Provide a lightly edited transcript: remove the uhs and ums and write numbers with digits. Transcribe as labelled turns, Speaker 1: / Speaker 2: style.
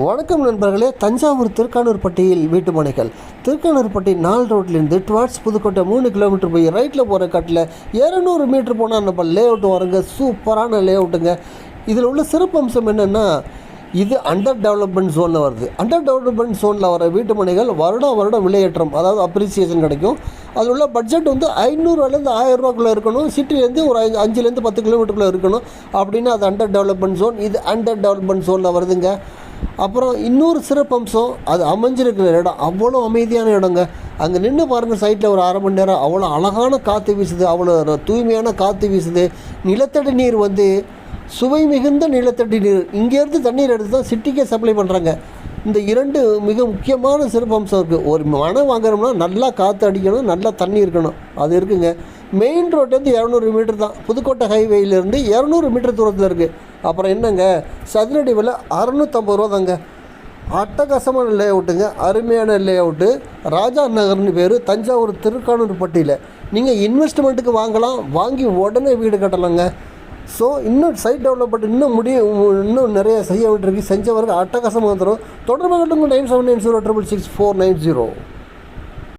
Speaker 1: வணக்கம் நண்பர்களே. தஞ்சாவூர் திருக்கானூர்பட்டியில் வீட்டு மனைகள். திருக்கானூர்பட்டி 4 ரோட்லேருந்து டுவார்ட்ஸ் புதுக்கோட்டை 3 கிலோமீட்டர் போய் ரைட்டில் போகிற கட்டில் 200 மீட்டர் போனால் நம்ம லே அவுட் வருங்க. சூப்பரான லே அவுட்டுங்க. இதில் உள்ள சிறப்பு அம்சம் என்னென்னா, இது அண்டர் டெவலப்மெண்ட் ஜோனில் வருது. அண்டர் டெவலப்மெண்ட் ஜோனில் வர வீட்டு மனைகள் வருடம் விலையேற்றம், அதாவது அப்ரிசியேஷன் கிடைக்கும். அதில் உள்ள பட்ஜெட் 500 1000 ரூபாக்குள்ளே இருக்கணும். சிட்டிலேருந்து ஒரு 5 10 கிலோமீட்டருக்குள்ளே இருக்கணும். அப்படின்னா அது அண்டர் டெவலப்மெண்ட் ஜோன். இது அண்டர் டெவலப்மெண்ட் ஜோனில் வருதுங்க. அப்புறம் இன்னொரு சிறப்பம்சம், அது அமைஞ்சிருக்கிற இடம் அவ்வளோ அமைதியான இடங்க. அங்கே நின்று பாருங்கள், சைட்டில் ஒரு அரை மணி நேரம் அவ்வளோ அழகான காற்று வீசுது, அவ்வளோ தூய்மையான காற்று வீசுது. நிலத்தடி நீர் சுவை மிகுந்த நிலத்தடி நீர். இங்கேருந்து தண்ணீர் எடுத்து தான் சிட்டிக்கே சப்ளை பண்ணுறாங்க. இந்த 2 மிக முக்கியமான சிறப்பம்சம் இருக்குது. ஒரு மனை வாங்குறோம்னா நல்லா காற்று அடிக்கணும், நல்லா தண்ணி இருக்கணும், அது இருக்குங்க. மெயின் ரோட்லேருந்து 200 மீட்டர் தான். புதுக்கோட்டை ஹைவேயிலேருந்து 200 மீட்டர் தூரத்தில் இருக்குது. அப்புறம் என்னங்க, சதுரடி விலை 650 ரூபா தாங்க. அட்டகாசமான லே அவுட்டுங்க, அருமையான லே அவுட்டு. ராஜா நகர்னு பேர், தஞ்சாவூர் திருக்கானூர்பட்டியில். நீங்கள் இன்வெஸ்ட்மெண்ட்டுக்கு வாங்கலாம், வாங்கி உடனே வீடு கட்டலாங்க. ஸோ இன்னும் சைட் டெவலப்மெண்ட் இன்னும் நிறைய செய்ய வேண்டியிருக்கு. செஞ்சவர்கள் அட்டகாசமாக வந்துடும். தொடர்பு கட்டுங்கள் 9790666490.